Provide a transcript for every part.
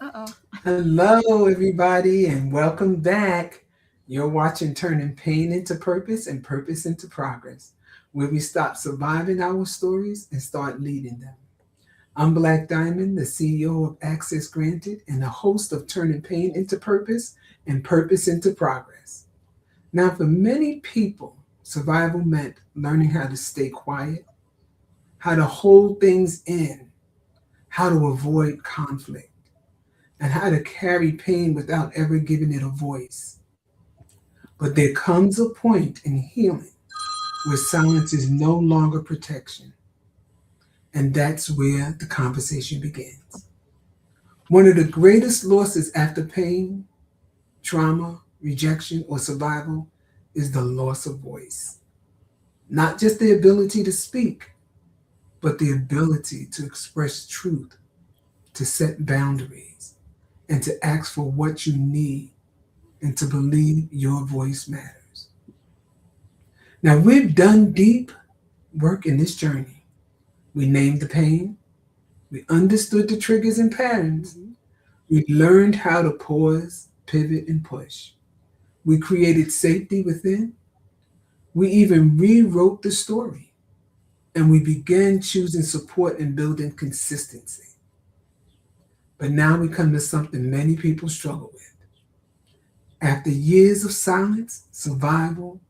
Uh-oh. Hello, everybody, and welcome back. You're watching Turning Pain into Purpose and Purpose into Progress, where we stop surviving our stories and start leading them. I'm Black Diamond, the CEO of Access Granted and the host of Turning Pain into Purpose and Purpose into Progress. Now, for many people, survival meant learning how to stay quiet, how to hold things in, how to avoid conflict, and how to carry pain without ever giving it a voice. But there comes a point in healing where silence is no longer protection, and that's where the conversation begins. One of the greatest losses after pain, trauma, rejection, or survival is the loss of voice. Not just the ability to speak, but the ability to express truth, to set boundaries, and to ask for what you need and to believe your voice matters. Now, we've done deep work in this journey. We named the pain, we understood the triggers and patterns, Mm-hmm. we learned how to pause, pivot, and push. We created safety within, we even rewrote the story, and we began choosing support and building consistency. But now we come to something many people struggle with. After years of silence, survival,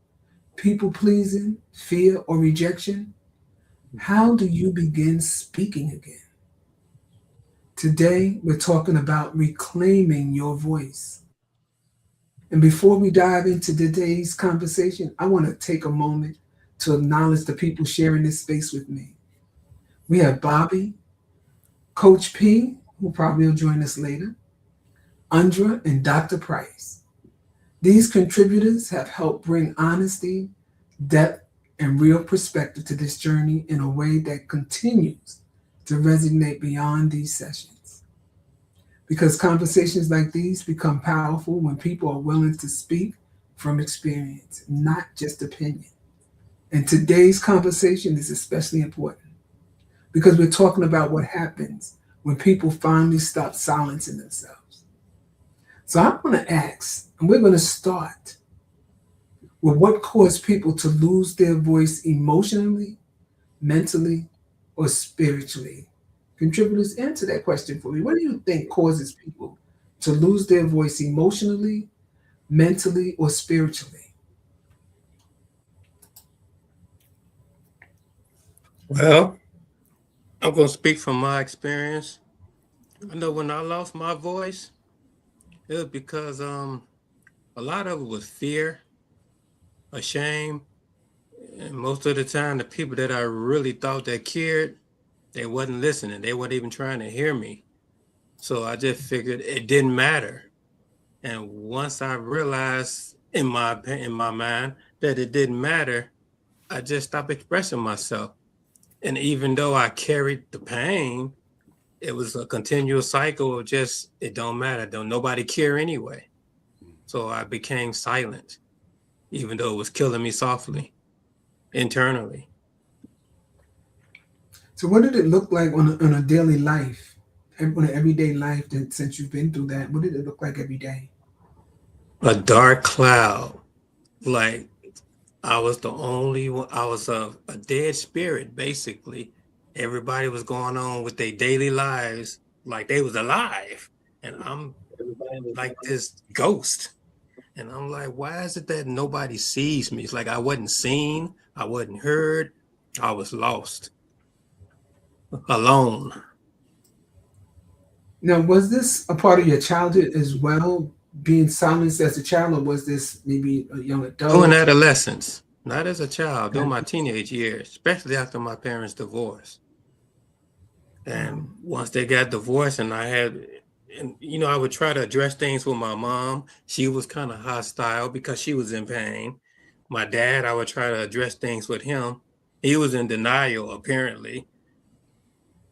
people pleasing, fear, or rejection, how do you begin speaking again? Today, we're talking about reclaiming your voice. And before we dive into today's conversation, I want to take a moment to acknowledge the people sharing this space with me. We have Bobby, Coach P, who probably will join us later, Andra, and Dr. Price. These contributors have helped bring honesty, depth, and real perspective to this journey in a way that continues to resonate beyond these sessions. Because conversations like these become powerful when people are willing to speak from experience, not just opinion. And today's conversation is especially important because we're talking about what happens when people finally stop silencing themselves. So I'm going to ask, and we're going to start with what caused people to lose their voice emotionally, mentally, or spiritually. Contributors, answer that question for me. What do you think causes people to lose their voice emotionally, mentally, or spiritually? Well, I'm going to speak from my experience. I know when I lost my voice, it was because a lot of it was fear, a shame, and most of the time the people that I really thought that cared, they wasn't listening. They weren't even trying to hear me. So I just figured it didn't matter. And once I realized in my mind that it didn't matter, I just stopped expressing myself. And even though I carried the pain, it was a continual cycle of just it don't matter, don't nobody care anyway. So I became silent, even though it was killing me softly internally. So, what did it look like on a daily life, on an everyday life that since you've been through that? What did it look like every day? A dark cloud, like I was the only one. I was a dead spirit, basically. Everybody was going on with their daily lives like they was alive, and I'm like this ghost. And I'm like, why is it that nobody sees me? It's like I wasn't seen, I wasn't heard, I was lost, alone. Now, was this a part of your childhood as well, being silenced as a child, or was this maybe a young During adult? adolescence, not as a child, during Okay. my teenage years, especially after my parents' divorce. And Um, once they got divorced, and I had, and I would try to address things with my mom. She was kind of hostile because she was in pain. My dad, I would try to address things with him. He was in denial, apparently.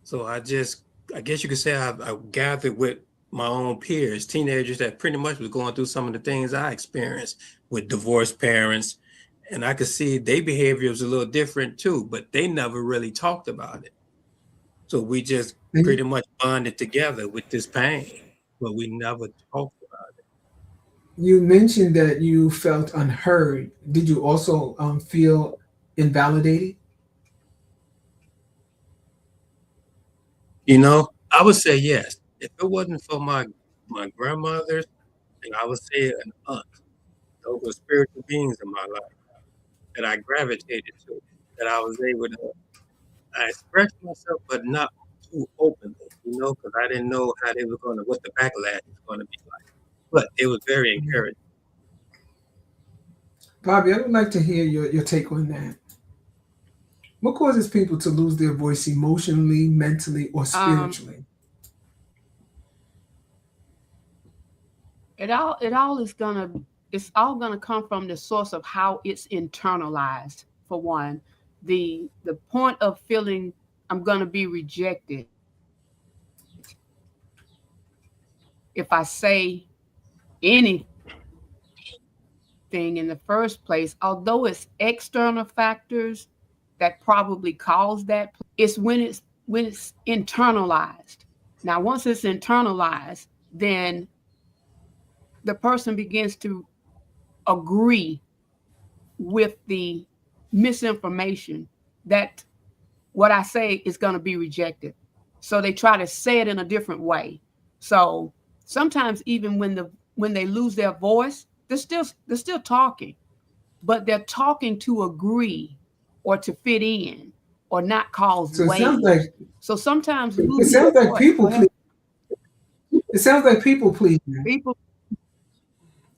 So I guess you could say I gathered with my own peers, teenagers that pretty much was going through some of the things I experienced with divorced parents. And I could see their behavior was a little different too, but they never really talked about it. So we just and pretty much bonded together with this pain. but we never talked about it. You mentioned that you felt unheard. Did you also feel invalidated? You know, I would say yes. If it wasn't for my grandmothers, and I would say an aunt, those were spiritual beings in my life that I gravitated to, that I was able to I expressed myself, but not too openly, because I didn't know how they were what the backlash was gonna be like. But it was very encouraging. Bobby, I would like to hear your take on that. What causes people to lose their voice emotionally, mentally, or spiritually? It all is gonna it's all gonna come from the source of how it's internalized. For one, the point of feeling I'm gonna be rejected if I say anything in the first place, although it's external factors that probably cause that. It's when it's internalized. Now, once it's internalized, then the person begins to agree with the misinformation that what I say is going to be rejected. So they try to say it in a different way. So sometimes even when they lose their voice, they're still talking, but they're talking to agree or to fit in or not cause So it sounds waves. like So sometimes it sounds like people please. It sounds like people pleasing. People,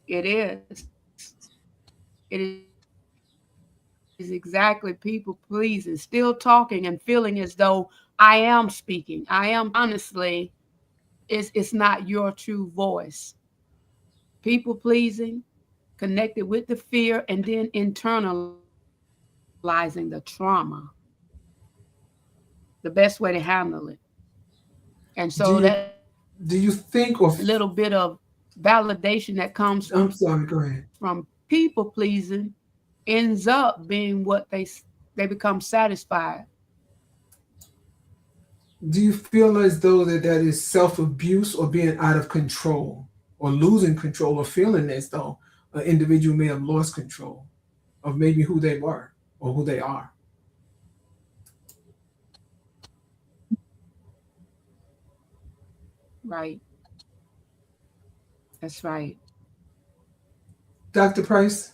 it is. It is exactly people pleasing, still talking and feeling as though I am speaking. I am honestly, it's not your true voice. People pleasing, connected with the fear, and then internalizing the trauma. The best way to handle it. And so that Do you think or little bit of validation that comes I'm sorry, go ahead. from people pleasing ends up being what they become satisfied. Do you feel as though that is self-abuse or being out of control or losing control or feeling as though an individual may have lost control of maybe who they were or who they are? Right. That's right. Dr. Price?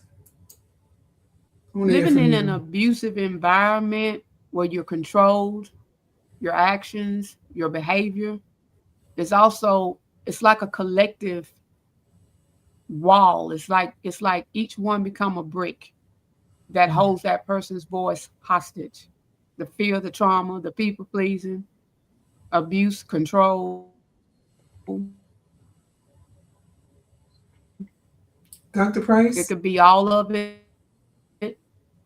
Living in an abusive environment where you're controlled, your actions, your behavior, it's like a collective wall. It's like each one become a brick that holds that person's voice hostage. The fear, the trauma, the people pleasing, abuse, control. Dr. Price? It could be all of it.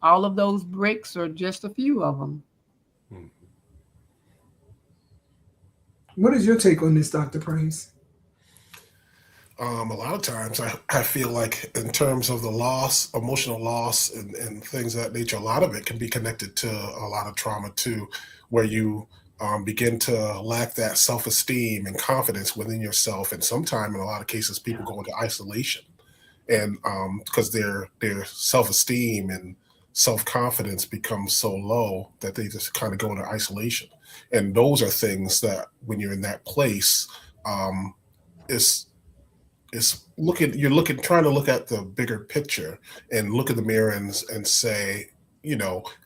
All of those bricks or just a few of them. What is your take on this, Dr. Price? A lot of times I feel like in terms of the loss, emotional loss and things of that nature, a lot of it can be connected to a lot of trauma too, where you begin to lack that self-esteem and confidence within yourself. And sometimes in a lot of cases, people go into isolation and because their self-esteem and self-confidence becomes so low that they just kind of go into isolation. And those are things that when you're in that place, it's trying to look at the bigger picture and look in the mirror and say,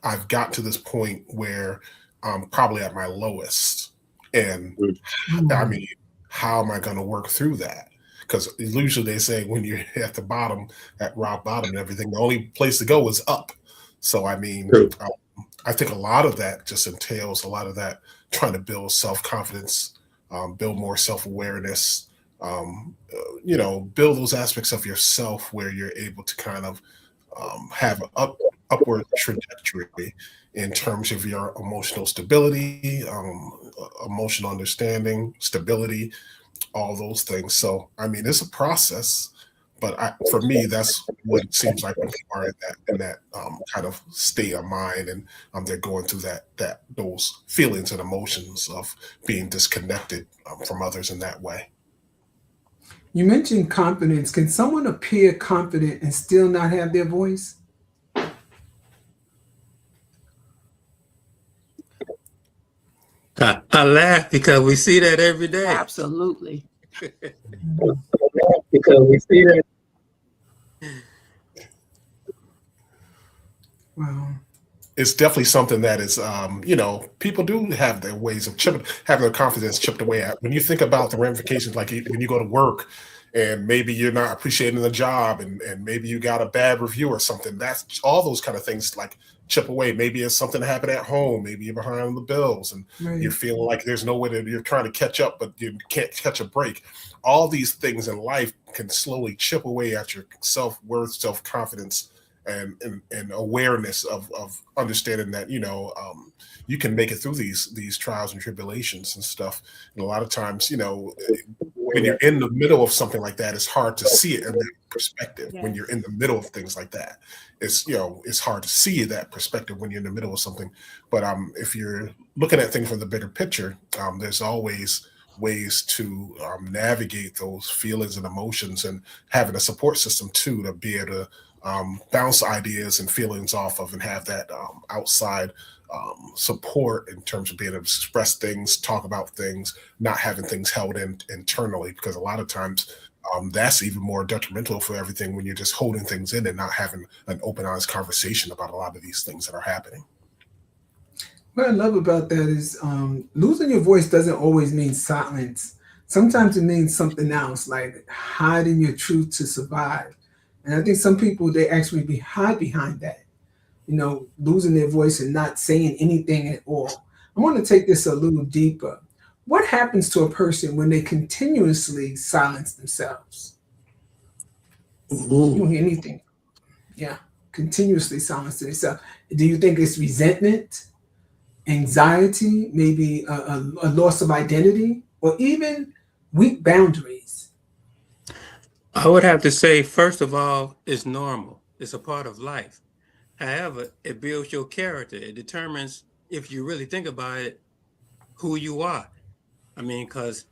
I've got to this point where I'm probably at my lowest. And I mean, how am I going to work through that? Because usually they say when you're at the bottom, at rock bottom and everything, the only place to go is up. So, I mean, I think a lot of that just entails a lot of that trying to build self-confidence, build more self-awareness, build those aspects of yourself where you're able to kind of have an upward trajectory in terms of your emotional stability, emotional understanding, stability, all those things. So, I mean, it's a process, but for me, that's what it seems like when people are in that kind of state of mind and they're going through those feelings and emotions of being disconnected from others in that way. You mentioned confidence. Can someone appear confident and still not have their voice? I laugh because we see that every day. Absolutely. Because we see that. Wow. It's definitely something that is, people do have their ways of having their confidence chipped away at. When you think about the ramifications, like when you go to work and maybe you're not appreciating the job and maybe you got a bad review or something, that's all those kind of things like chip away. Maybe it's something that happened at home. Maybe you're behind on the bills and you're feeling like there's no way that you're trying to catch up, but you can't catch a break. All these things in life can slowly chip away at your self-worth, self-confidence, and awareness of understanding that you can make it through these trials and tribulations and stuff. And a lot of times, when you're in the middle of something like that, it's hard to see it in that perspective. Yes. When you're in the middle of things like that, it's hard to see that perspective when you're in the middle of something. But if you're looking at things from the bigger picture, there's always ways to navigate those feelings and emotions, and having a support system too to be able to bounce ideas and feelings off of, and have that outside support in terms of being able to express things, talk about things, not having things held in internally, because a lot of times that's even more detrimental for everything when you're just holding things in and not having an open, honest conversation about a lot of these things that are happening. What I love about that is losing your voice doesn't always mean silence. Sometimes it means something else, like hiding your truth to survive. And I think some people, they actually hide behind that, losing their voice and not saying anything at all. I want to take this a little deeper. What happens to a person when they continuously silence themselves? You don't hear anything. Yeah, continuously silence themselves. Do you think it's resentment, anxiety, maybe a loss of identity, or even weak boundaries? I would have to say, first of all, it's normal. It's a part of life. However, it builds your character. It determines, if you really think about it, who you are. I mean, because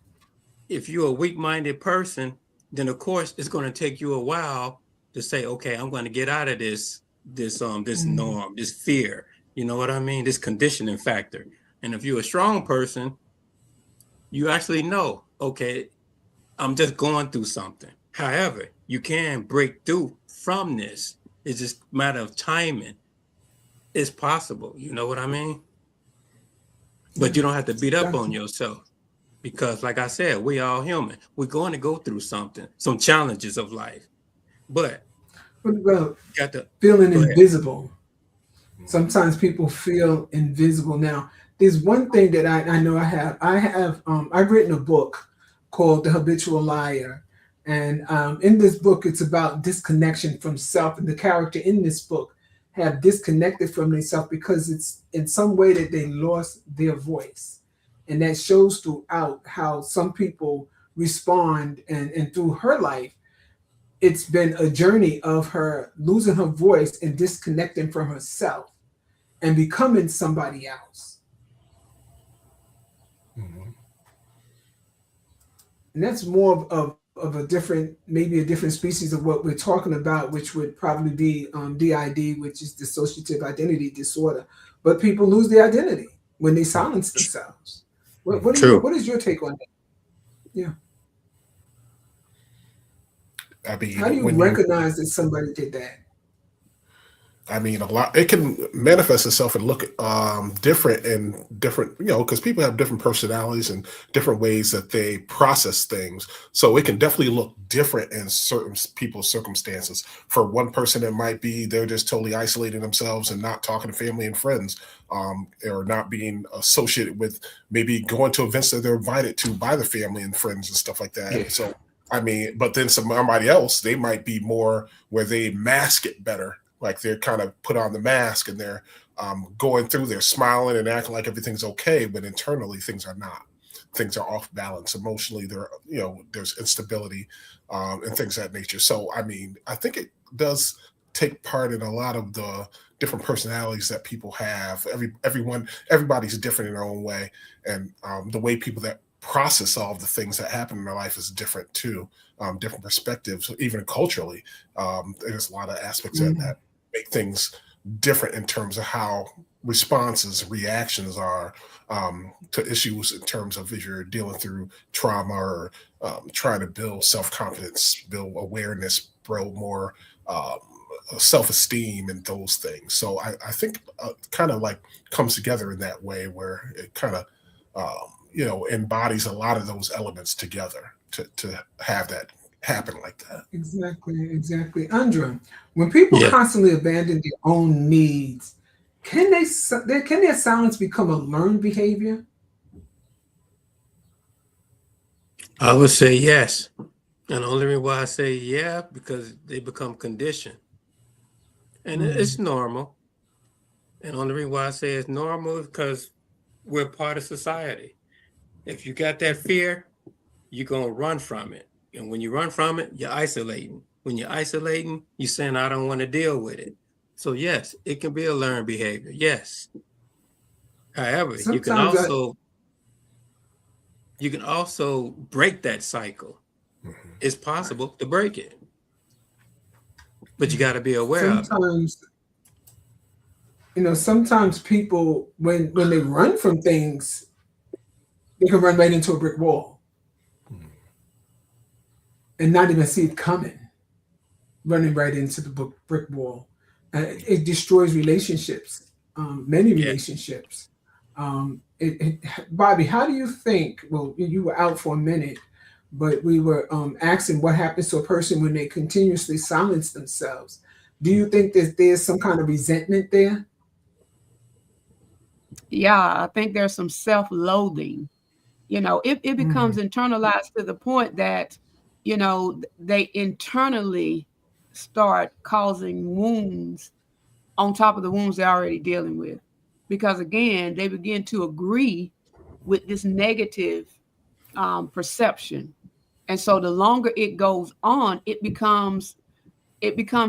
if you're a weak-minded person, then of course it's going to take you a while to say, okay, I'm going to get out of this norm, this fear. You know what I mean? This conditioning factor. And if you're a strong person, you actually know, okay, I'm just going through something. However, you can break through from this. It's just a matter of timing. It's possible. You know what I mean? But you don't have to beat up on yourself, because like I said, we all human. We're going to go through something, some challenges of life. But what about feeling invisible? Sometimes people feel invisible. Now, there's one thing that I know I have. I've written a book called The Habitual Liar. And in this book, it's about disconnection from self. And the character in this book have disconnected from themselves because it's in some way that they lost their voice. And that shows throughout how some people respond. And through her life, it's been a journey of her losing her voice and disconnecting from herself and becoming somebody else. Mm-hmm. And that's more of a different, maybe a different species of what we're talking about, which would probably be DID, which is dissociative identity disorder. But people lose their identity when they silence themselves. What is your take on that? Yeah. I mean, how do you recognize that somebody did that? I mean, it can manifest itself and look different and different, because people have different personalities and different ways that they process things. So it can definitely look different in certain people's circumstances. For one person, it might be they're just totally isolating themselves and not talking to family and friends, or not being associated with, maybe going to events that they're invited to by the family and friends and stuff like that. Yeah. So, I mean, but then somebody else, they might be more where they mask it better. Like they're kind of put on the mask and they're going through, they're smiling and acting like everything's okay, but internally things are not. Things are off balance emotionally. There's instability and things of that nature. So, I mean, I think it does take part in a lot of the different personalities that people have. Everybody's different in their own way, and the way people that process all of the things that happen in their life is different too. Different perspectives, even culturally. There's a lot of aspects that make things different in terms of how responses, reactions are to issues in terms of if you're dealing through trauma or trying to build self-confidence, build awareness, build more self-esteem and those things. So I think kind of like comes together in that way where it kind of, embodies a lot of those elements together to have that happen like that. Exactly. Andra, when people constantly abandon their own needs, can their silence become a learned behavior? I would say yes. And the only reason why I say yeah, because they become conditioned. And it's normal. And the only reason why I say it's normal is because we're part of society. If you got that fear, you're going to run from it. And when you run from it, you're isolating. When you're isolating, you're saying, I don't want to deal with it. So yes, it can be a learned behavior. Yes. However, you can also break that cycle. It's possible to break it. But you got to be aware of it. Sometimes people, when they run from things, they can run right into a brick wall and not even see it coming, running right into the brick wall. It destroys relationships, many relationships. Bobby, how do you think, well, you were out for a minute, but we were asking what happens to a person when they continuously silence themselves. Do you think that there's some kind of resentment there? Yeah, I think there's some self-loathing. It becomes internalized to the point that, they internally start causing wounds on top of the wounds they're already dealing with. Because again, they begin to agree with this negative perception. And so the longer it goes on, it becomes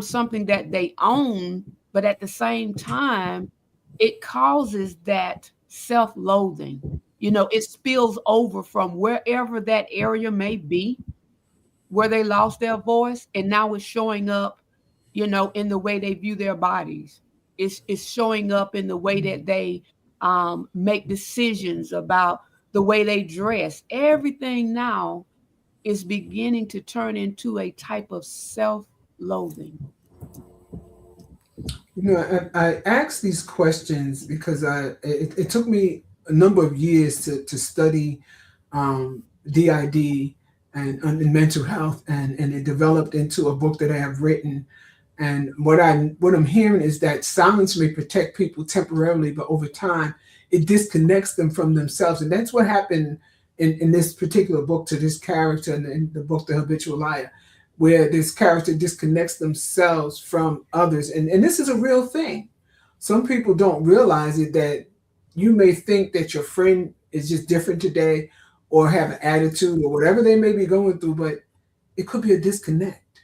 something that they own, but at the same time, it causes that self-loathing. It spills over from wherever that area may be, where they lost their voice, and now it's showing up, in the way they view their bodies. It's showing up in the way that they make decisions about the way they dress. Everything now is beginning to turn into a type of self-loathing. I asked these questions because it took me a number of years to study DID and mental health, and it developed into a book that I have written. And what I'm hearing is that silence may protect people temporarily, but over time it disconnects them from themselves. And that's what happened in this particular book to this character in the book, The Habitual Liar, where this character disconnects themselves from others. And this is a real thing. Some people don't realize it, that you may think that your friend is just different today or have an attitude or whatever they may be going through, but it could be a disconnect.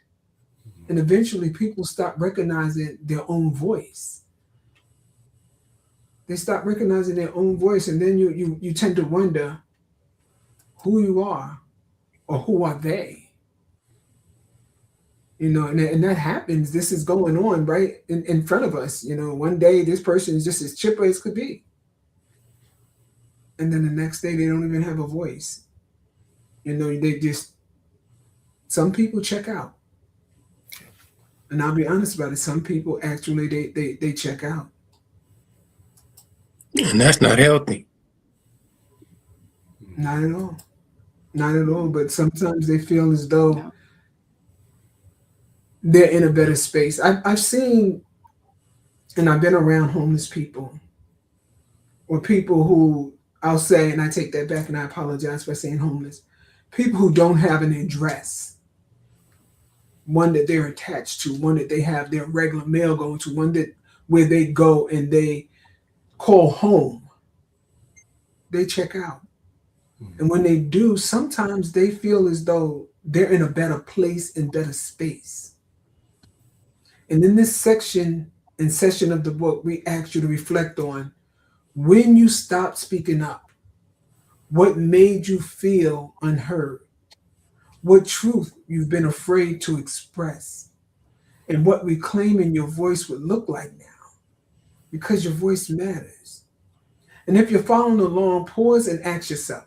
And eventually people stop recognizing their own voice. They stop recognizing their own voice, and then you tend to wonder who you are or who are they. And that happens. This is going on right in front of us. One day this person is just as chipper as could be. And then the next day they don't even have a voice. Some people check out. And I'll be honest about it. Some people actually, they check out. And that's not healthy. Not at all. Not at all. But sometimes they feel as though they're in a better space. I've seen, and I've been around homeless people, or people who, I'll say, and I take that back and I apologize for saying homeless, people who don't have an address, one that they're attached to, one that they have their regular mail going to, one that where they go and they call home. They check out. And when they do, sometimes they feel as though they're in a better place and better space. And in this section and session of the book, we ask you to reflect on when you stop speaking up, What made you feel unheard? What truth you've been afraid to express? And what reclaiming your voice would look like now? Because your voice matters. And if you're following along, pause and ask yourself,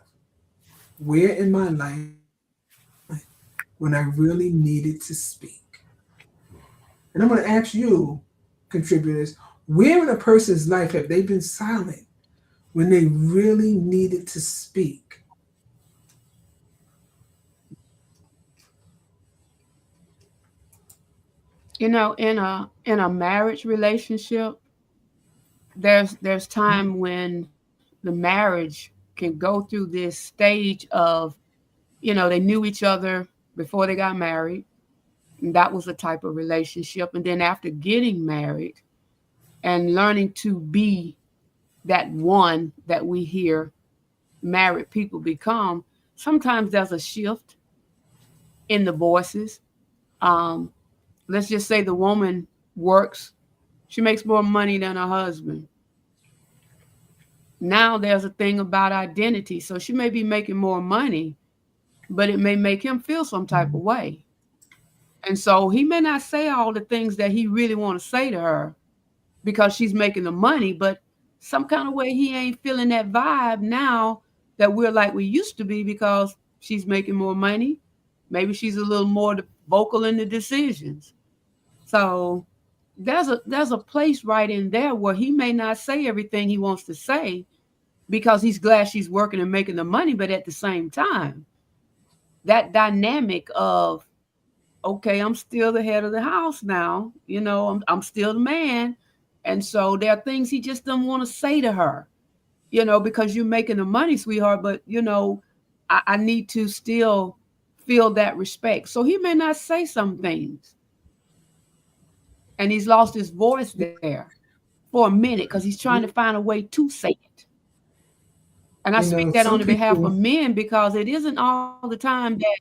where in my life when I really needed to speak? And I'm going to ask you, contributors, where in a person's life have they been silent when they really needed to speak? You know, in a marriage relationship, there's time when the marriage can go through this stage of, you know, they knew each other before they got married. And that was a type of relationship. And then after getting married and learning to be that one that we hear married people become, sometimes there's a shift in the voices. Let's just say the woman works, she makes more money than her husband. Now there's a thing about identity. So she may be making more money, but it may make him feel some type of way. And so he may not say all the things that he really want to say to her because she's making the money, but some kind of way he ain't feeling that vibe now that we're like we used to be because she's making more money. Maybe she's a little more vocal in the decisions. So there's a place right in there where he may not say everything he wants to say because he's glad she's working and making the money, but at the same time, that dynamic of, okay, I'm still the head of the house now, you know, I'm still the man. And so there are things he just doesn't want to say to her, you know, because you're making the money, sweetheart, but, you know, I need to still feel that respect. So he may not say some things. And he's lost his voice there for a minute because he's trying to find a way to say it. And I speak that on the behalf of men because it isn't all the time that,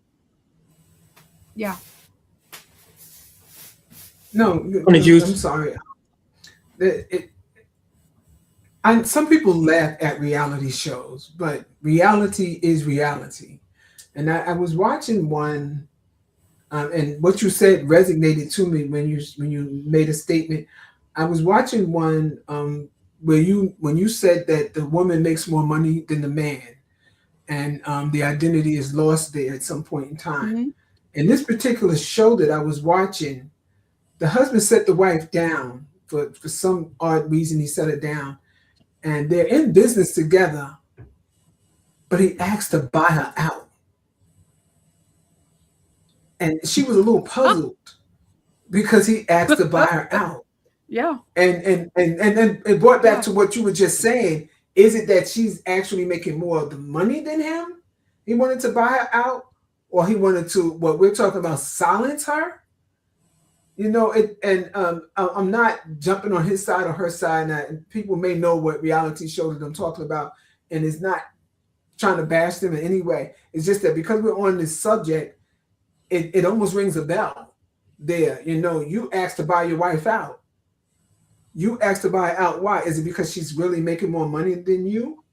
yeah. No, I'm sorry. Some people laugh at reality shows, but reality is reality. And I was watching one, and what you said resonated to me when you made a statement. I was watching one when you said that the woman makes more money than the man, and the identity is lost there at some point in time. Mm-hmm. In this particular show that I was watching, the husband set the wife down for some odd reason. He set her down, and they're in business together, but he asked to buy her out. And she was a little puzzled because he asked to buy her out. Yeah. And then it brought back to what you were just saying. Is it that she's actually making more of the money than him? He wanted to buy her out, or he wanted to, what we're talking about, silence her? You know, I'm not jumping on his side or her side. And people may know what reality show that I'm talking about, and it's not trying to bash them in any way. It's just that because we're on this subject, it almost rings a bell there. You know, you asked to buy your wife out. You asked to buy her out. Why? Is it because she's really making more money than you?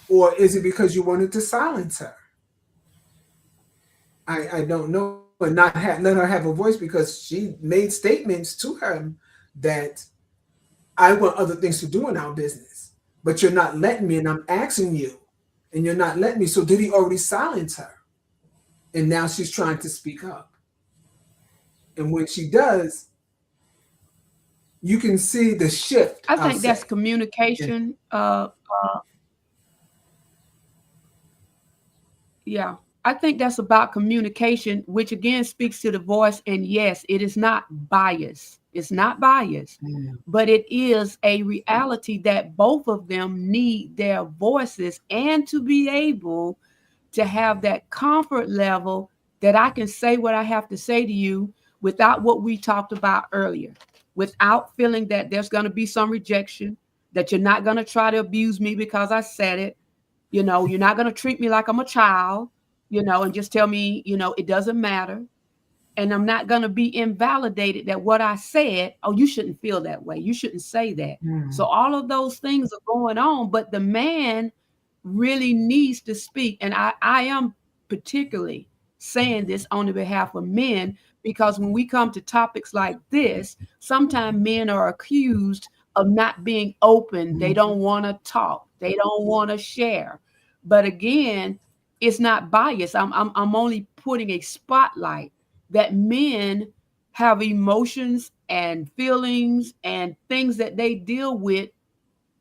Or is it because you wanted to silence her? I don't know. But not let her have a voice because she made statements to her that I want other things to do in our business, but you're not letting me, and I'm asking you, and you're not letting me. So did he already silence her? And now she's trying to speak up. And when she does, you can see the shift. I think that's communication. Yeah. I think that's about communication, which again speaks to the voice. And yes, it is not bias. It's not bias, but it is a reality that both of them need their voices and to be able to have that comfort level that I can say what I have to say to you without what we talked about earlier, without feeling that there's going to be some rejection, that you're not going to try to abuse me because I said it. You know, you're not going to treat me like I'm a child. You know, and just tell me, you know, it doesn't matter. And I'm not going to be invalidated that what I said, oh, you shouldn't feel that way. You shouldn't say that. So all of those things are going on. But the man really needs to speak. And I am particularly saying this on the behalf of men, because when we come to topics like this, sometimes men are accused of not being open. They don't want to talk. They don't want to share. But again, it's not bias. I'm only putting a spotlight that men have emotions and feelings and things that they deal with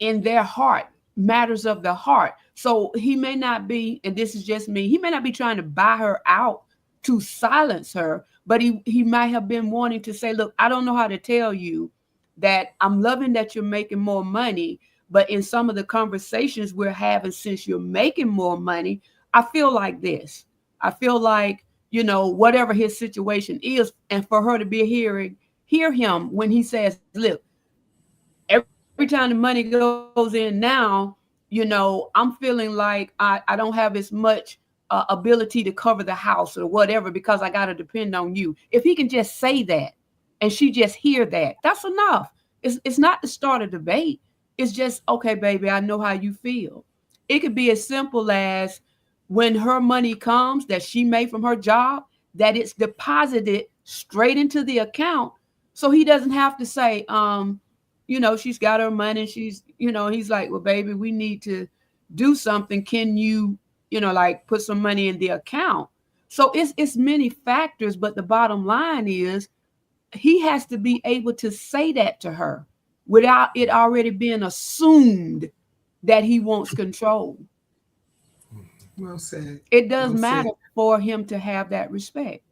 in their heart, matters of the heart. So he may not be, and this is just me, he may not be trying to buy her out to silence her, but he might have been wanting to say, look, I don't know how to tell you that I'm loving that you're making more money, but in some of the conversations we're having, since you're making more money, I feel like this. I feel like, you know, whatever his situation is, and for her to be hear him when he says, look, every time the money goes in now, you know, I'm feeling like I don't have as much ability to cover the house or whatever, because I got to depend on you. If he can just say that and she just hear that, that's enough. It's not to start a debate. It's just, okay, baby, I know how you feel. It could be as simple as when her money comes that she made from her job, that it's deposited straight into the account. So he doesn't have to say, you know, she's got her money. She's, you know, he's like, well, baby, we need to do something. Can you, you know, like put some money in the account? So it's many factors, but the bottom line is he has to be able to say that to her without it already being assumed that he wants control. Well said. It does Well matter said. for him to have that respect.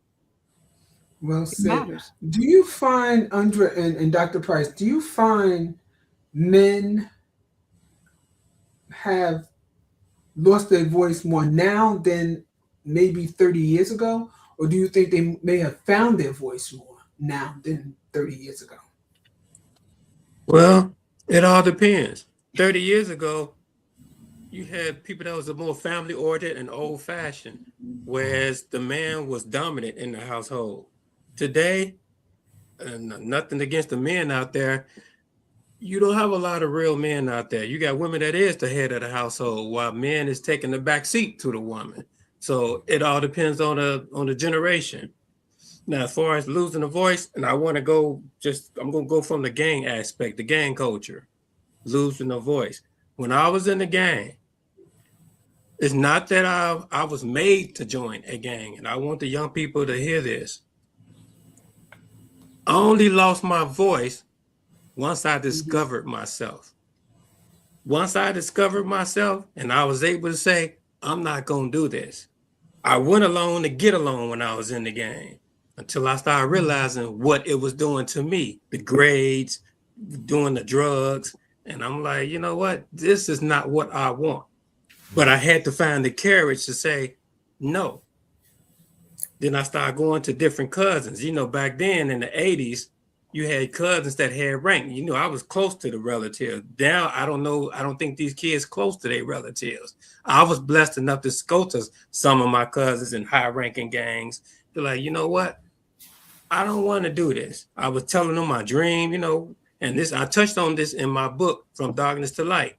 Well It said. matters. Do you find, Andrea and Dr. Price, do you find men have lost their voice more now than maybe 30 years ago? Or do you think they may have found their voice more now than 30 years ago? Well, it all depends. 30 years ago, you had people that was more family oriented and old fashioned, whereas the man was dominant in the household. Today, and nothing against the men out there, you don't have a lot of real men out there. You got women that is the head of the household, while men is taking the back seat to the woman. So it all depends on the generation. Now, as far as losing a voice, and I'm going to go from the gang aspect, the gang culture, losing a voice. When I was in the gang, it's not that I was made to join a gang, and I want the young people to hear this. I only lost my voice once I discovered myself. Once I discovered myself and I was able to say, I'm not going to do this. I went alone to get along when I was in the gang until I started realizing what it was doing to me, the grades, doing the drugs. And I'm like, you know what? This is not what I want. But I had to find the courage to say no. Then I started going to different cousins. You know, back then in the 80s, you had cousins that had rank. You know, I was close to the relatives. Now, I don't know. I don't think these kids close to their relatives. I was blessed enough to go to some of my cousins in high-ranking gangs. They're like, you know what? I don't want to do this. I was telling them my dream, you know, and this, I touched on this in my book, From Darkness to Light.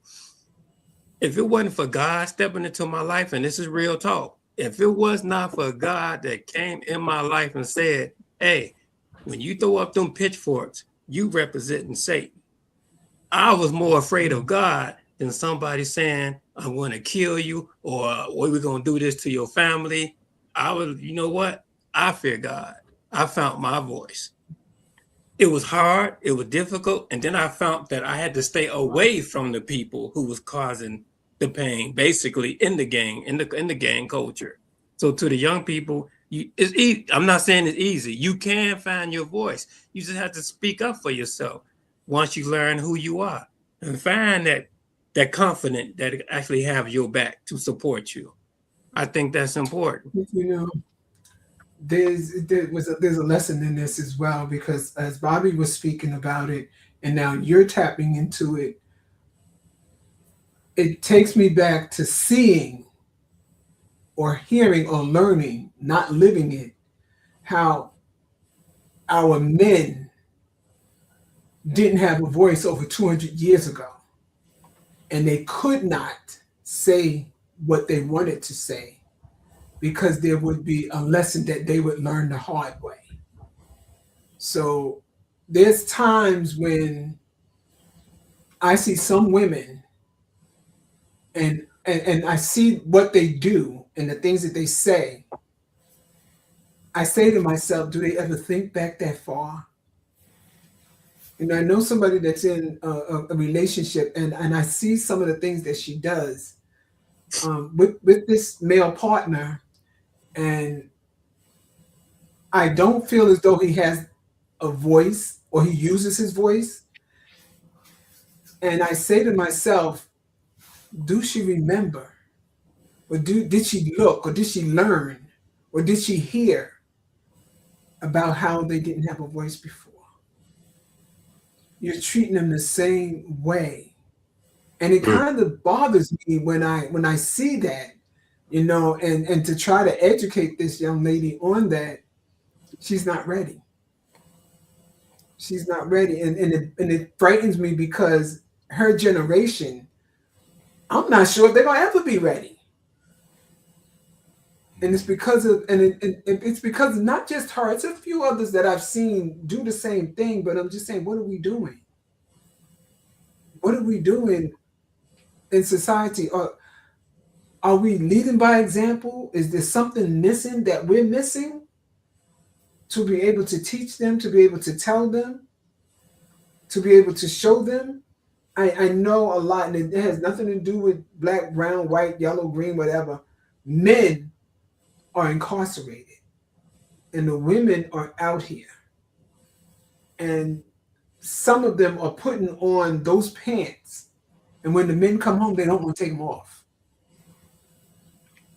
If it wasn't for God stepping into my life, and this is real talk, if it was not for God that came in my life and said, hey, when you throw up them pitchforks, you representing Satan. I was more afraid of God than somebody saying, I'm going to kill you, or we're going to do this to your family. I was, you know what? I fear God. I found my voice. It was hard. It was difficult. And then I found that I had to stay away from the people who was causing the pain, basically in the gang, in the gang culture. So to the young people, it's easy. I'm not saying it's easy. You can find your voice. You just have to speak up for yourself once you learn who you are and find that confident that actually have your back to support you. I think that's important. You know, there's a lesson in this as well, because as Bobby was speaking about it, and now you're tapping into it, it takes me back to seeing or hearing or learning, not living it, how our men didn't have a voice over 200 years ago, and they could not say what they wanted to say, because there would be a lesson that they would learn the hard way. So there's times when I see some women and I see what they do and the things that they say. I say to myself, do they ever think back that far? And I know somebody that's in a relationship, and I see some of the things that she does with this male partner, and I don't feel as though he has a voice or he uses his voice. And I say to myself, do she remember? Or did she look, or did she learn, or did she hear about how they didn't have a voice before? You're treating them the same way. And it kind of bothers me when I see that, and to try to educate this young lady on that, she's not ready. She's not ready. And it frightens me, because her generation, I'm not sure if they're gonna ever be ready. And it's because of it's because of not just her, it's a few others that I've seen do the same thing, but I'm just saying, what are we doing? What are we doing in society? Are we leading by example? Is there something missing that we're missing to be able to teach them, to be able to tell them, to be able to show them? I know a lot, and it has nothing to do with black, brown, white, yellow, green, whatever. Men are incarcerated, and the women are out here. And some of them are putting on those pants, and when the men come home, they don't want to take them off.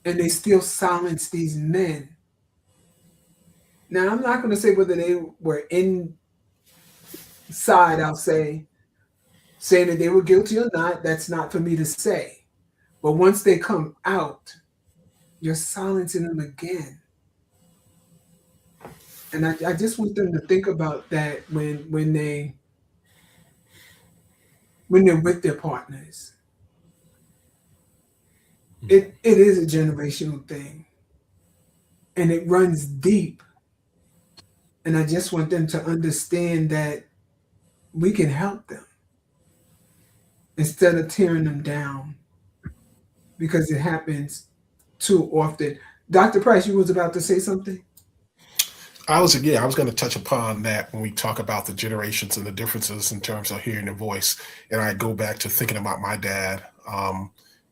And they still silence these men. Now, I'm not going to say whether they were inside, I'll say, saying that they were guilty or not. That's not for me to say. But once they come out, you're silencing them again. And I just want them to think about that when they're with their partners. It is a generational thing, and it runs deep. And I just want them to understand that we can help them instead of tearing them down, because it happens too often. Dr. Price, you was about to say something? I was going to touch upon that when we talk about the generations and the differences in terms of hearing the voice. And I go back to thinking about my dad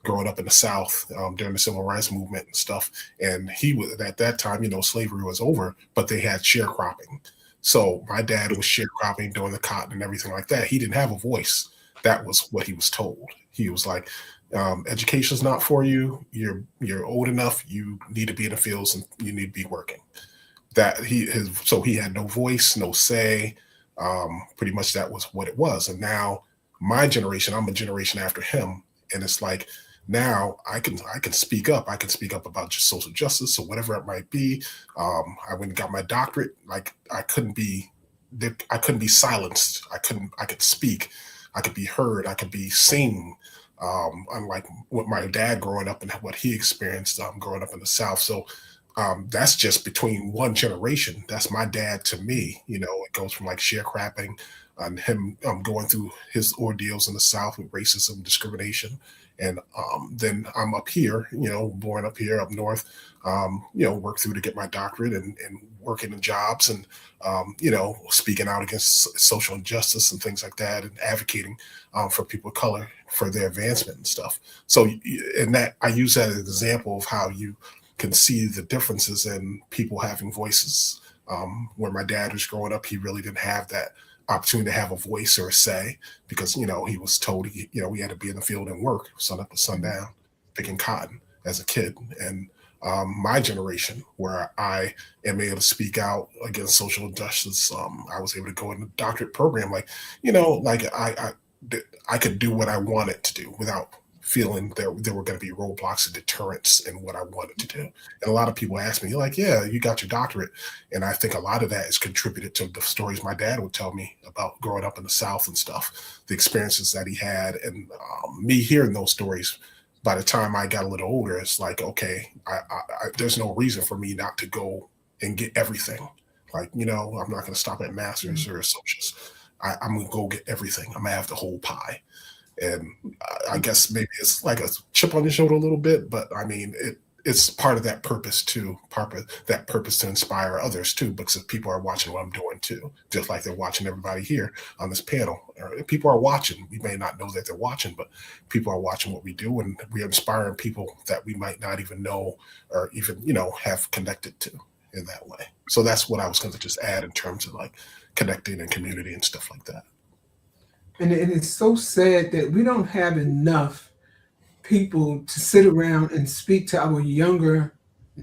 growing up in the South during the Civil Rights Movement and stuff. And he was, at that time, slavery was over, but they had sharecropping. So my dad was sharecropping, doing the cotton and everything like that. He didn't have a voice. That was what he was told. He was like, education's not for you. You're old enough. You need to be in the fields and you need to be working. So he had no voice, no say. Pretty much that was what it was. And now my generation, I'm a generation after him, and it's like now I can speak up. I can speak up about just social justice or whatever it might be. I went and got my doctorate. Like I couldn't be silenced. I could speak. I could be heard. I could be seen. Unlike what my dad growing up and what he experienced growing up in the South. So that's just between one generation. That's my dad to me. It goes from like sharecropping and him going through his ordeals in the South with racism, discrimination. And then I'm up here, born up here, up north, work through to get my doctorate and working in jobs and, speaking out against social injustice and things like that and advocating for people of color for their advancement and stuff. So, and that I use that as an example of how you can see the differences in people having voices. When my dad was growing up, he really didn't have that opportunity to have a voice or a say because, he was told, we had to be in the field and work sun up to sundown, picking cotton as a kid. And my generation, where I am able to speak out against social injustice, I was able to go in the doctorate program. I could do what I wanted to do without feeling there were going to be roadblocks and deterrents in what I wanted to do. And a lot of people ask me, you're like, yeah, you got your doctorate. And I think a lot of that is contributed to the stories my dad would tell me about growing up in the South and stuff, the experiences that he had. And me hearing those stories by the time I got a little older, it's like, okay, there's no reason for me not to go and get everything. Like, I'm not going to stop at Masters or Associates. I'm going to go get everything. I'm going to have the whole pie. And I guess maybe it's like a chip on your shoulder a little bit, but I mean, it's part of that purpose too, that purpose to inspire others too, because people are watching what I'm doing too, just like they're watching everybody here on this panel. People are watching. We may not know that they're watching, but people are watching what we do, and we're inspiring people that we might not even know or even, have connected to in that way. So that's what I was going to just add in terms of like connecting and community and stuff like that. And it's so sad that we don't have enough people to sit around and speak to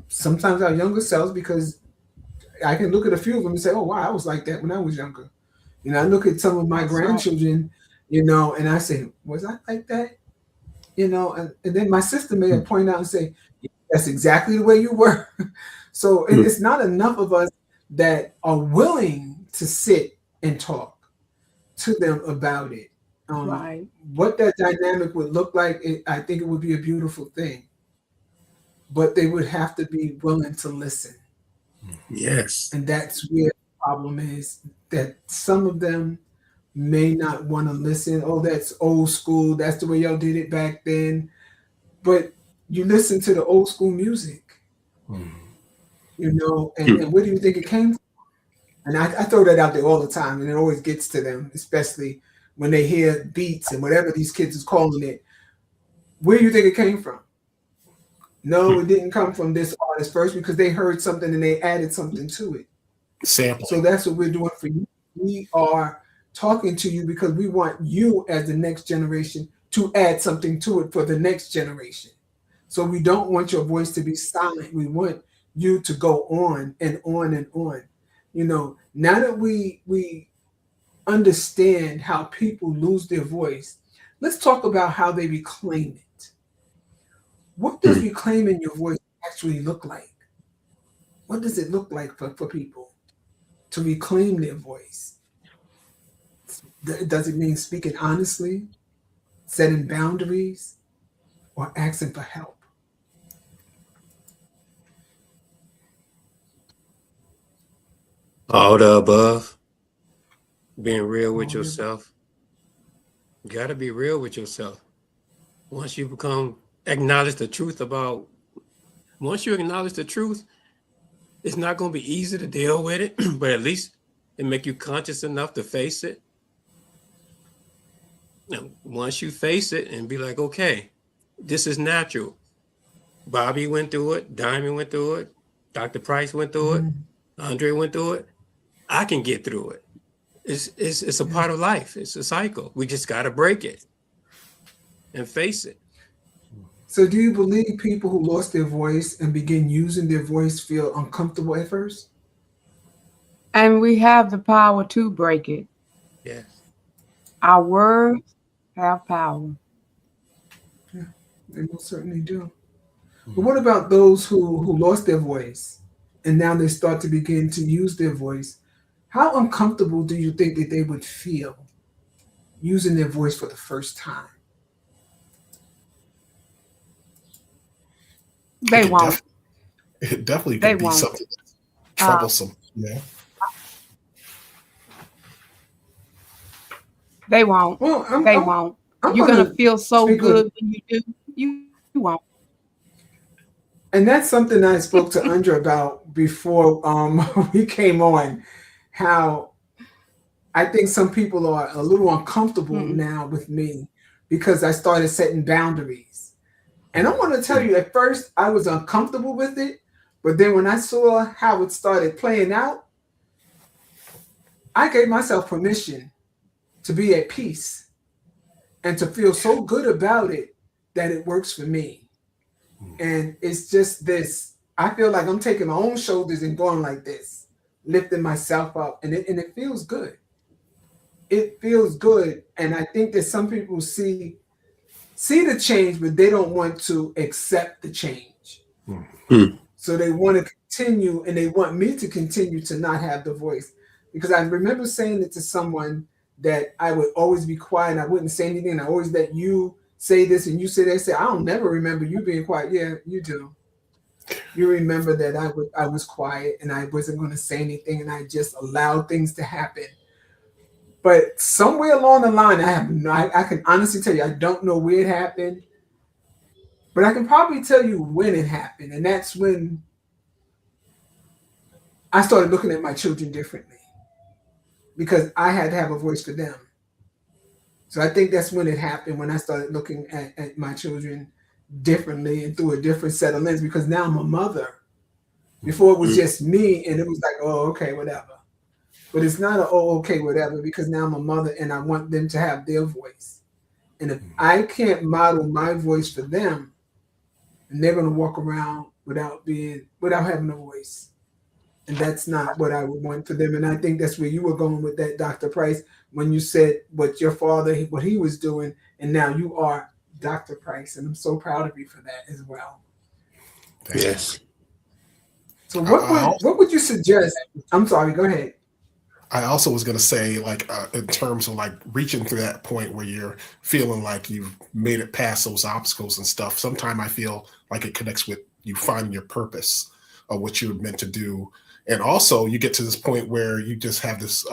sometimes our younger selves, because I can look at a few of them and say, oh, wow, I was like that when I was younger. I look at some of my grandchildren, and I say, was I like that? And then my sister may have pointed out and say, that's exactly the way you were. So it's not enough of us that are willing to sit and talk to them about it. Right. What that dynamic would look like, I think it would be a beautiful thing. But they would have to be willing to listen. Yes. And that's where the problem is, that some of them may not want to listen. Oh, that's old school. That's the way y'all did it back then. But you listen to the old school music, and where do you think it came from? And I throw that out there all the time, and it always gets to them, especially when they hear beats and whatever these kids is calling it. Where do you think it came from? No, it didn't come from this artist first, because they heard something and they added something to it. Sample. So that's what we're doing for you. We are talking to you because we want you as the next generation to add something to it for the next generation. So we don't want your voice to be silent. We want you to go on and on and on. Now that we understand how people lose their voice, let's talk about how they reclaim it. What does reclaiming your voice actually look like? What does it look like for people to reclaim their voice? Does it mean speaking honestly, setting boundaries, or asking for help? All the above. Being real with yourself. You got to be real with yourself. Once you acknowledge the truth once you acknowledge the truth, it's not going to be easy to deal with it, but at least it make you conscious enough to face it. Now, once you face it and be like, okay, this is natural. Bobby went through it. Diamond went through it. Dr. Price went through it. Andre went through it. I can get through it. It's a part of life. It's a cycle. We just got to break it and face it. So do you believe people who lost their voice and begin using their voice feel uncomfortable at first? And we have the power to break it. Yes. Our words have power. Yeah, they most certainly do. But what about those who lost their voice and now they start to begin to use their voice? How uncomfortable do you think that they would feel using their voice for the first time? They won't. It definitely could be something troublesome. They won't. Well, They won't. You're going to feel so good when you do. You won't. And that's something I spoke to Andra about before we came on, how I think some people are a little uncomfortable now with me because I started setting boundaries. And I want to tell you, at first I was uncomfortable with it, but then when I saw how it started playing out, I gave myself permission to be at peace and to feel so good about it that it works for me. And it's just this, I feel like I'm taking my own shoulders and going like this, lifting myself up, and it feels good. It feels good. And I think that some people see the change, but they don't want to accept the change. So they want to continue, and they want me to continue to not have the voice. Because I remember saying it to someone that I would always be quiet, I wouldn't say anything, and I always let you say this and you say that, say, I don't never remember you being quiet. Yeah, you do. You remember that I was quiet and I wasn't going to say anything and I just allowed things to happen. But somewhere along the line, I can honestly tell you, I don't know where it happened, but I can probably tell you when it happened. And that's when I started looking at my children differently because I had to have a voice for them. So I think that's when it happened, when I started looking at my children differently and through a different set of lens, because now I'm a mother. Before it was just me and it was like, oh, okay, whatever. But it's not okay, whatever, because now I'm a mother and I want them to have their voice. And if I can't model my voice for them, and they're going to walk around without having a voice. And that's not what I would want for them. And I think that's where you were going with that, Dr. Price, when you said what your father, what he was doing, and now you are Dr. Price. And I'm so proud of you for that as well. Yes. So what would you suggest? I'm sorry, go ahead. I also was going to say, like, in terms of like reaching through that point where you're feeling like you've made it past those obstacles and stuff. Sometimes I feel like it connects with you finding your purpose of what you're meant to do. And also you get to this point where you just have this,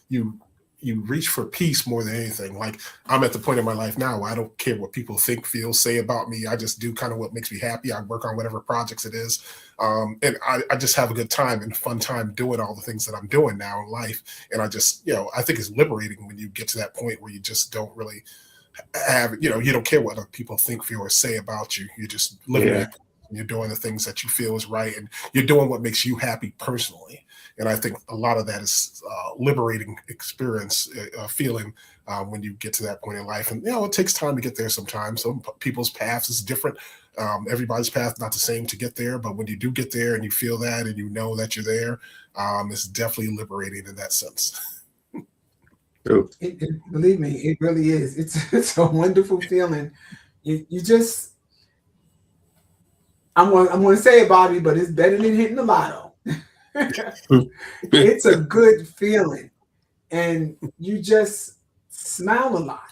you reach for peace more than anything. Like, I'm at the point in my life now where I don't care what people think, feel, say about me. I just do kind of what makes me happy. I work on whatever projects it is. And I just have a good time and a fun time doing all the things that I'm doing now in life. And I just, I think it's liberating when you get to that point where you just don't really have, you don't care what other people think, feel, or say about you. You're just living it. You're doing the things that you feel is right, and you're doing what makes you happy personally. And I think a lot of that is liberating experience, feeling when you get to that point in life. And, it takes time to get there sometimes. Some people's paths is different. Everybody's path not the same to get there. But when you do get there and you feel that and you know that you're there, it's definitely liberating in that sense. Believe me, it really is. It's a wonderful feeling. You just, I'm going to say it, Bobby, but it's better than hitting the lotto. It's a good feeling. And you just smile a lot.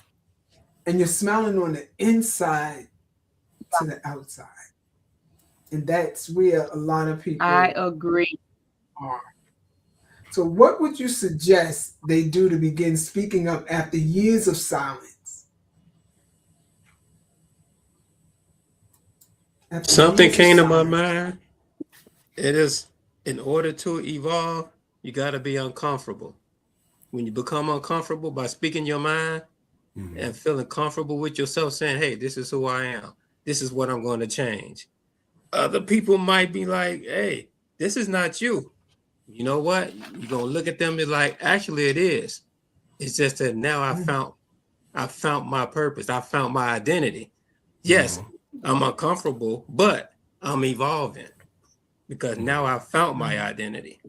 And you're smiling on the inside to the outside. And that's where a lot of people I agree. are. So what would you suggest they do to begin speaking up after years of silence? Something came to my mind. It is, in order to evolve, you got to be uncomfortable. When you become uncomfortable by speaking your mind and feeling comfortable with yourself, saying, hey, this is who I am. This is what I'm going to change. Other people might be like, hey, this is not you. You know what? You're going to look at them and like, actually it is. It's just that now I found my purpose. I found my identity. Yes, I'm uncomfortable, but I'm evolving because now I found my identity.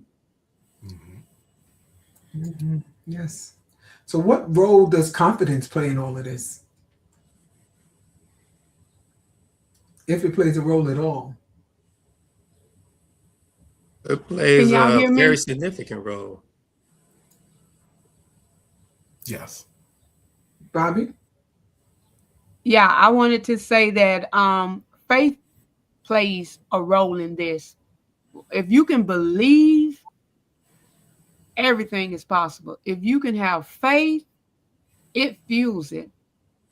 Yes. So what role does confidence play in all of this? If it plays a role at all. It plays a very significant role. Yes. Bobby? Yeah, I wanted to say that faith plays a role in this. If you can believe, everything is possible. If you can have faith, it fuels it.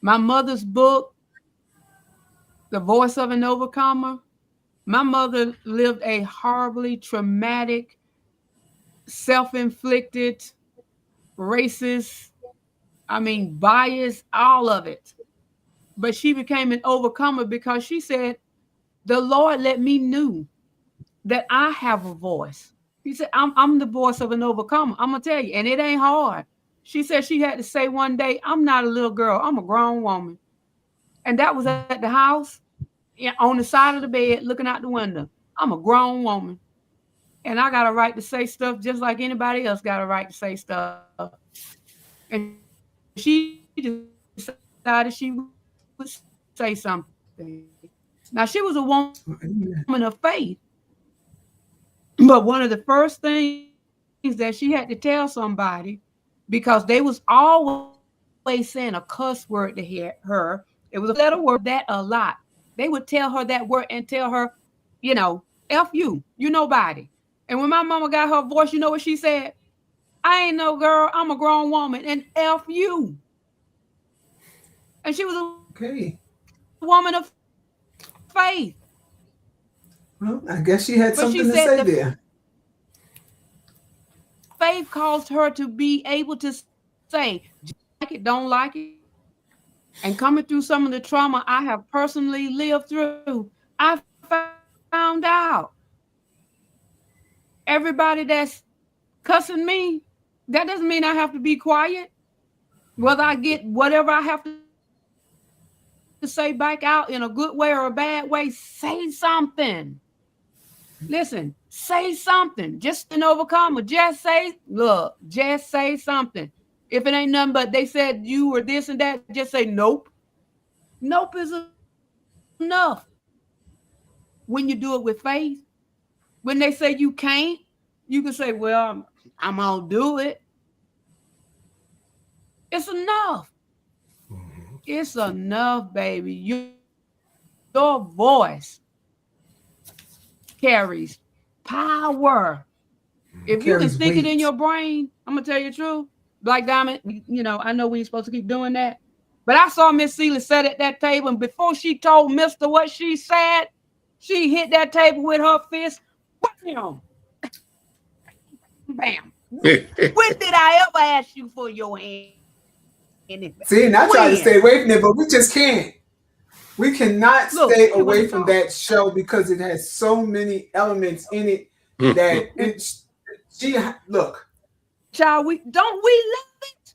My mother's book, The Voice of an Overcomer, my mother lived a horribly traumatic, self-inflicted, racist, bias, all of it. But she became an overcomer because she said, the Lord let me know that I have a voice. He said, I'm the voice of an overcomer. I'm going to tell you, and it ain't hard. She said she had to say one day, I'm not a little girl. I'm a grown woman. And that was at the house, on the side of the bed, looking out the window. I'm a grown woman. And I got a right to say stuff just like anybody else got a right to say stuff. And she decided she would say something. Now, she was a woman of faith. But one of the first things that she had to tell somebody, because they was always saying a cuss word to her, It was a letter word that a lot. They would tell her that word and tell her, you know, F you, you nobody. And when my mama got her voice, you know what she said? I ain't no girl, I'm a grown woman, and F you. And she was a woman of faith. Well, I guess she had But something she to said say there. Faith caused her to be able to say, like it, don't like it. And coming through some of the trauma I have personally lived through, I found out everybody that's cussing me, that doesn't mean I have to be quiet. Whether I get whatever I have to say back out in a good way or a bad way, say something. Listen, say something. Just an overcomer. Just say, look, just say something. If it ain't nothing but they said you or this and that, just say nope. Nope is enough. When you do it with faith, when they say you can't, you can say, well, I'm gonna do it. It's enough. Mm-hmm. It's enough, baby. Your voice carries power. If you can think it in your brain, I'm gonna tell you the truth. Black Diamond, you know, I know we ain't supposed to keep doing that. But I saw Miss Celie sit at that table, and before she told Mr. what she said, she hit that table with her fist. Bam. Bam. When did I ever ask you for your hand? See, and I try to stay away from it, but we just can't. We cannot stay away from that show because it has so many elements in it that it's. Look. Child, we love it?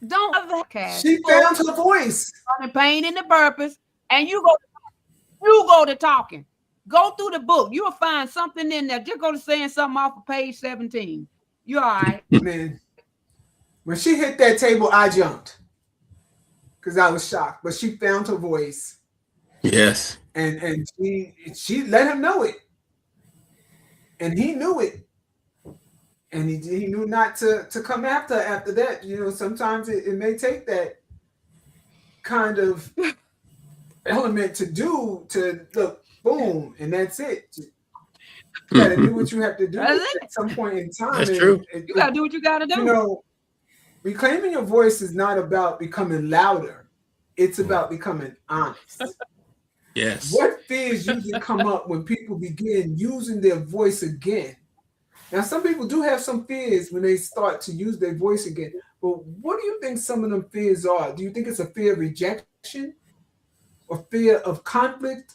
Don't love it. She found her voice. The pain and the purpose, and you go to talking. Go through the book. You'll find something in there. Just go to saying something off of page 17. You all right? Man, when she hit that table, I jumped because I was shocked. But she found her voice. Yes. And she let him know it, and he knew it. And he knew not to come after that. You know, sometimes it may take that kind of element to look, boom, and that's it. You gotta do what you have to do at some point in time. That's true. You gotta do what you gotta do. You know, reclaiming your voice is not about becoming louder. It's about becoming honest. Yes. What fears usually come up when people begin using their voice again? Now, some people do have some fears when they start to use their voice again. But what do you think some of them fears are? Do you think it's a fear of rejection, or fear of conflict,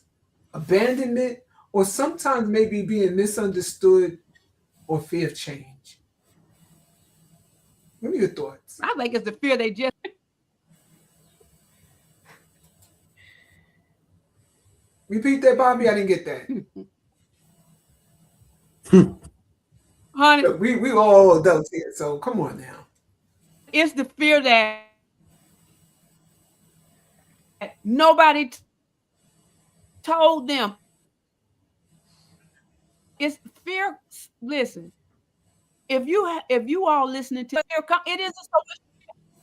abandonment, or sometimes maybe being misunderstood, or fear of change? What are your thoughts? I think it's the fear they just. Repeat that, Bobby. I didn't get that. Honey, look, we all adults here, so come on now. It's the fear that nobody told them. It's fear. Listen, if you all listening to it is so much.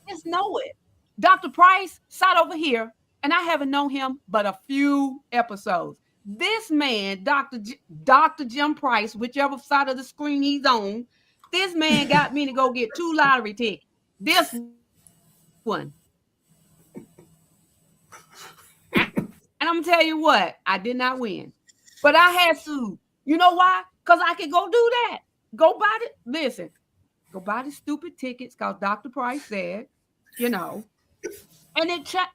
Just know it. Dr. Price sat over here, and I haven't known him but a few episodes. This man, Dr. Jim Price, whichever side of the screen he's on, this man got me to go get 2 lottery tickets. This one. And I'm gonna tell you what, I did not win. But I had to. You know why? Because I could go do that. Go buy it. Listen, go buy the stupid tickets because Dr. Price said, you know. And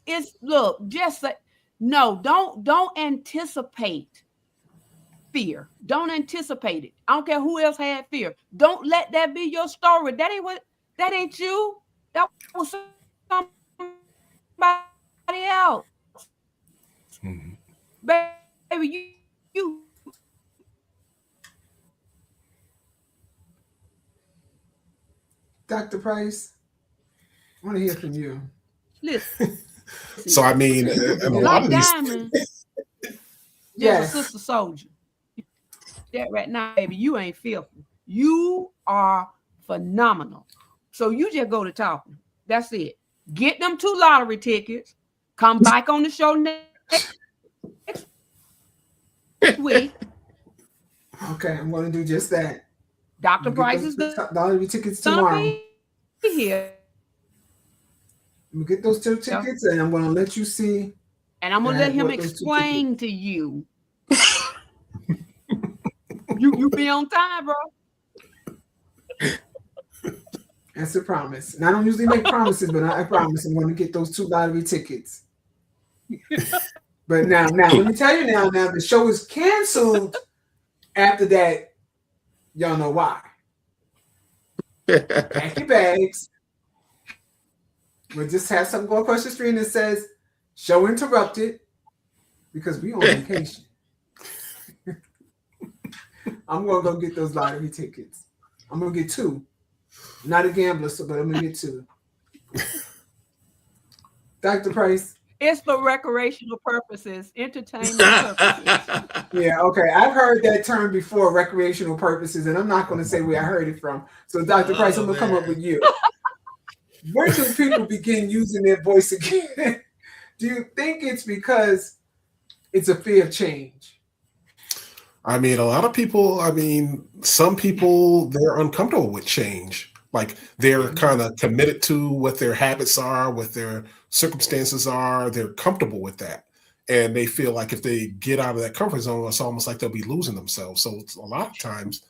it's look, just say, no, don't anticipate fear. Don't anticipate it. I don't care who else had fear. Don't let that be your story. That ain't you. That was somebody else. Mm-hmm. Baby, you. Dr. Price, I want to hear from you. Listen. So I mean, a lot of Diamond, yes, a sister soldier. That right now, baby, you ain't fearful. You are phenomenal. So you just go to talking. That's it. Get them 2 lottery tickets. Come back on the show next week. Okay, I'm going to do just that. Dr. Price is going $2 tickets to tomorrow. be here. I'm going to get those 2 tickets, and I'm going to let you see. And I'm going to let him explain to you. You be on time, bro. That's a promise. And I don't usually make promises, but I promise I'm going to get those 2 lottery tickets. But now, let me tell you now, the show is canceled. After that, y'all know why. Pack your bags. We'll just have something go across the screen that says, show interrupted, because we on vacation. I'm going to go get those lottery tickets. I'm going to get 2. Not a gambler, but I'm going to get 2. Dr. Price. It's for recreational purposes, entertainment purposes. Yeah, okay. I've heard that term before, recreational purposes, and I'm not going to say where I heard it from. So, Dr. Price, I'm going to come up with you. Where do people begin using their voice again? Do you think it's because it's a fear of change? I mean, a lot of people, some people, they're uncomfortable with change. Like they're kind of committed to what their habits are, what their circumstances are. They're comfortable with that. And they feel like if they get out of that comfort zone, it's almost like they'll be losing themselves. So a lot of times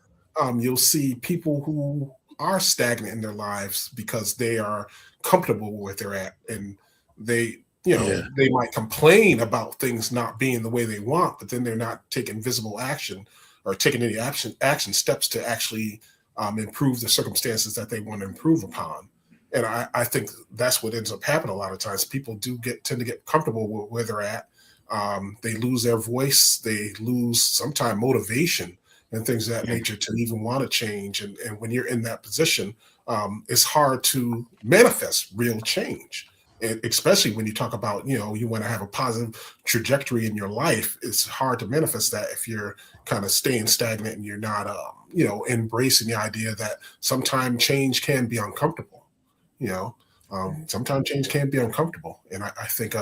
you'll see people who are stagnant in their lives because they are comfortable where they're at. And they, they might complain about things not being the way they want, but then they're not taking visible action or taking any action steps to actually improve the circumstances that they want to improve upon. And I think that's what ends up happening a lot of times. People tend to get comfortable with where they're at. They lose their voice. They lose sometimes motivation and things of that nature to even want to change. And when you're in that position, it's hard to manifest real change. And especially when you talk about, you want to have a positive trajectory in your life, it's hard to manifest that if you're kind of staying stagnant and you're not, embracing the idea that sometimes change can be uncomfortable. Sometimes change can be uncomfortable. And I think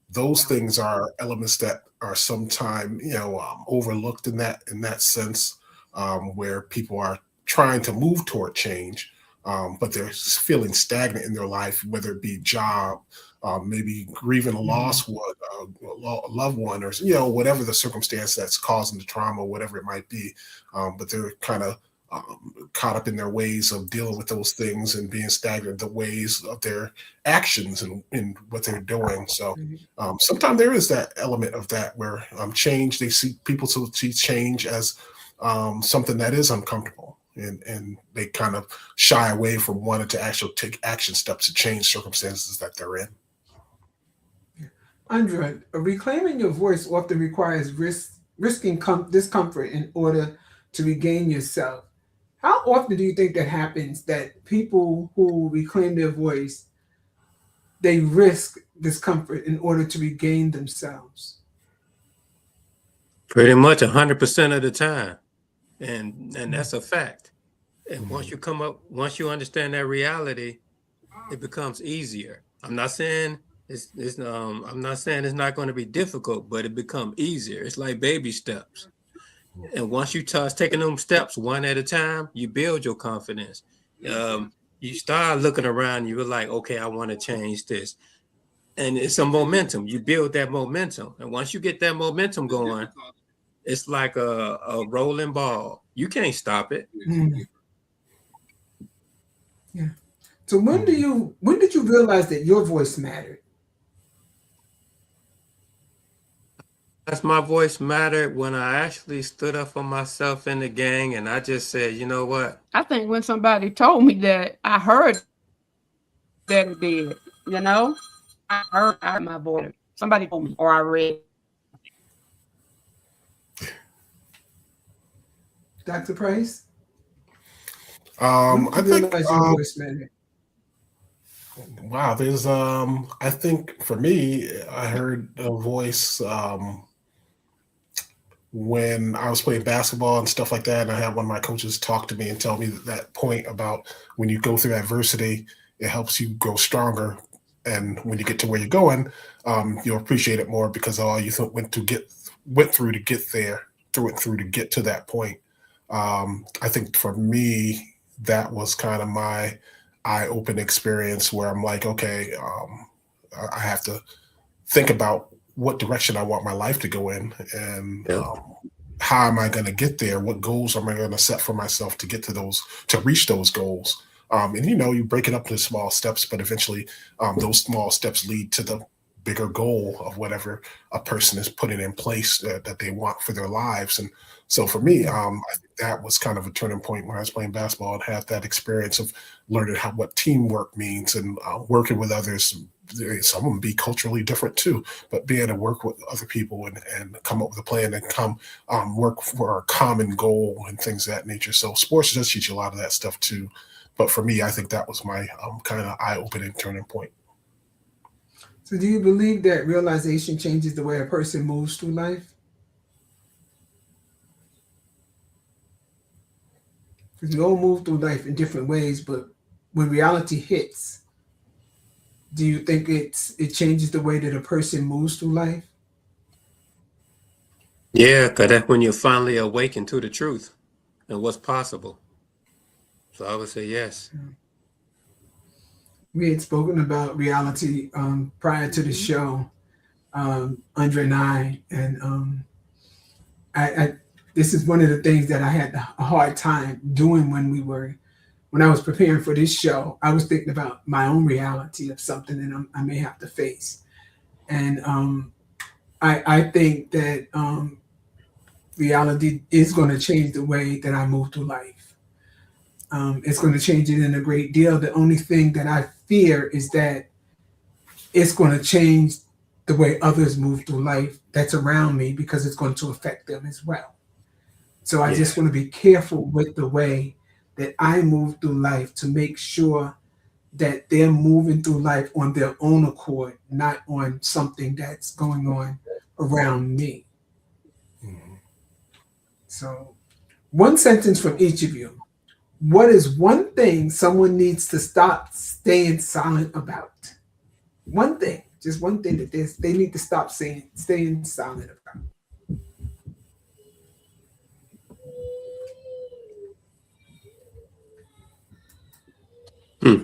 those things are elements that are sometimes, overlooked in that sense, where people are trying to move toward change. But they're feeling stagnant in their life, whether it be job, maybe grieving a loss, a loved one, or whatever the circumstance that's causing the trauma, whatever it might be. But they're kind of caught up in their ways of dealing with those things and being stagnant, the ways of their actions and what they're doing. So sometimes there is that element of that where change. They see people see change as something that is uncomfortable. And they kind of shy away from wanting to actually take action steps to change circumstances that they're in. Andrea, reclaiming your voice often requires risking discomfort in order to regain yourself. How often do you think that happens, that people who reclaim their voice, they risk discomfort in order to regain themselves? Pretty much 100% of the time. And that's a fact. And once you understand that reality, it becomes easier. I'm not saying it's not going to be difficult, but it becomes easier. It's like baby steps. And once you start taking them steps one at a time, you build your confidence. You start looking around, you're like, okay, I want to change this. And it's a momentum. You build that momentum. And once you get that momentum going, it's like a rolling ball. You can't stop it. Yeah. So when did you realize that your voice mattered? That's my voice mattered when I actually stood up for myself in the gang, and I just said, you know what? I think when somebody told me that, I heard that it did. I heard my voice. Somebody told me, or I read. Dr. Price? I think your voice mattered? Wow, there's I think for me, I heard a voice when I was playing basketball and stuff like that, and I had one of my coaches talk to me and tell me that point about when you go through adversity, it helps you grow stronger And when you get to where you're going, you'll appreciate it more because all you went through to get there, through to get to that point. I think for me, that was kind of my eye-open experience where I'm like, okay, I have to think about what direction I want my life to go in, and how am I going to get there? What goals am I going to set for myself to get to reach those goals? And you break it up into small steps, but eventually those small steps lead to the bigger goal of whatever a person is putting in place that they want for their lives. And so for me, I think that was kind of a turning point when I was playing basketball and had that experience of learning what teamwork means and working with others. Some of them be culturally different too, but being able to work with other people and come up with a plan and come work for a common goal and things of that nature. So sports does teach you a lot of that stuff too. But for me, I think that was my kind of eye-opening turning point. So do you believe that realization changes the way a person moves through life? Because we all move through life in different ways, but when reality hits, do you think it changes the way that a person moves through life? Yeah, because that's when you finally awaken to the truth and what's possible. So I would say yes. We had spoken about reality prior to the show, Andre and I, and I this is one of the things that I had a hard time doing when I was preparing for this show. I was thinking about my own reality of something that I may have to face, and I think that reality is going to change the way that I move through life. It's going to change it in a great deal. The only thing that I fear is that it's going to change the way others move through life that's around me, because it's going to affect them as well. So I just want to be careful with the way that I move through life to make sure that they're moving through life on their own accord, not on something that's going on around me. Mm-hmm. So one sentence from each of you. What is one thing someone needs to stop staying silent about? One thing, just one thing that they need to stop staying silent about.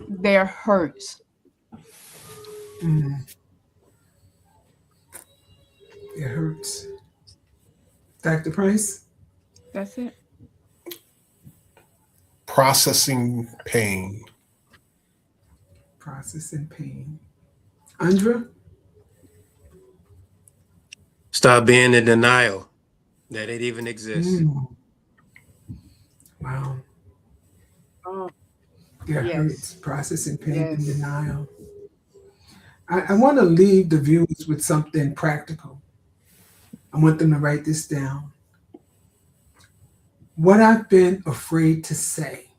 Their hurts. It hurts. Dr. Price? That's it. Processing pain. Processing pain. Andra? Stop being in denial that it even exists. Wow. Oh, It hurts. Processing pain and Yes. denial. I want to leave the viewers with something practical. I want them to write this down. What I've been afraid to say.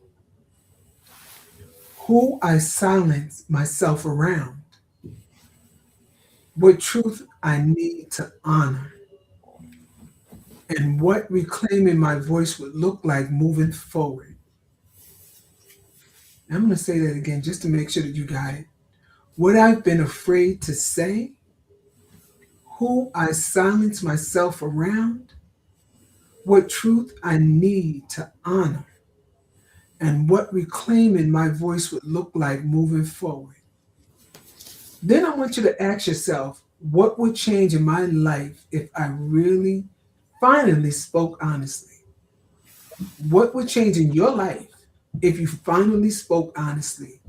Who I silence myself around. What truth I need to honor. And what reclaiming my voice would look like moving forward. I'm going to say that again just to make sure that you got it. What I've been afraid to say. Who I silence myself around. What truth I need to honor. And what reclaiming my voice would look like moving forward. Then I want you to ask yourself, what would change in my life if I really finally spoke honestly? What would change in your life if you finally spoke honestly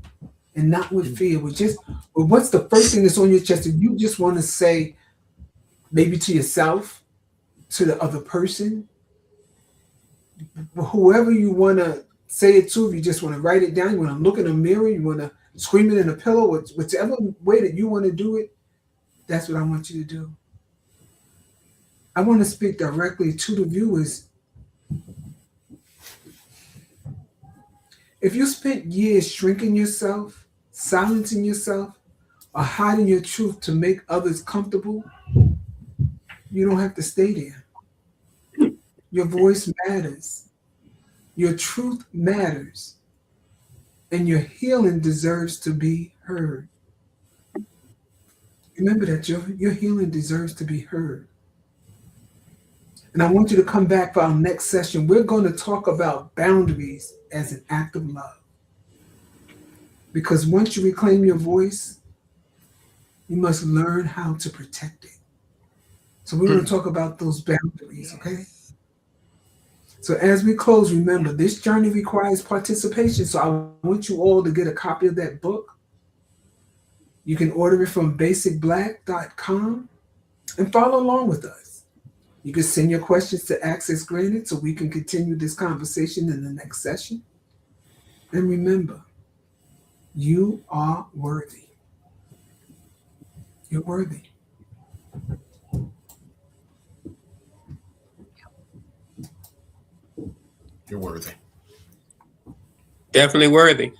and not with fear? What's the first thing that's on your chest that you just want to say, maybe to yourself, to the other person, whoever you want to say it to? If you just want to write it down, you want to look in the mirror, you want to scream it in a pillow, whichever way that you want to do it, that's what I want you to do. I want to speak directly to the viewers. If you spent years shrinking yourself, silencing yourself, or hiding your truth to make others comfortable, you don't have to stay there. Your voice matters. Your truth matters. And your healing deserves to be heard. Remember that your healing deserves to be heard. And I want you to come back for our next session. We're going to talk about boundaries as an act of love. Because once you reclaim your voice, you must learn how to protect it. So we're going to talk about those boundaries, okay? So as we close, remember, this journey requires participation. So I want you all to get a copy of that book. You can order it from basicblack.com and follow along with us. You can send your questions to Access Granted so we can continue this conversation in the next session. And remember, you are worthy. You're worthy. You're worthy. Definitely worthy.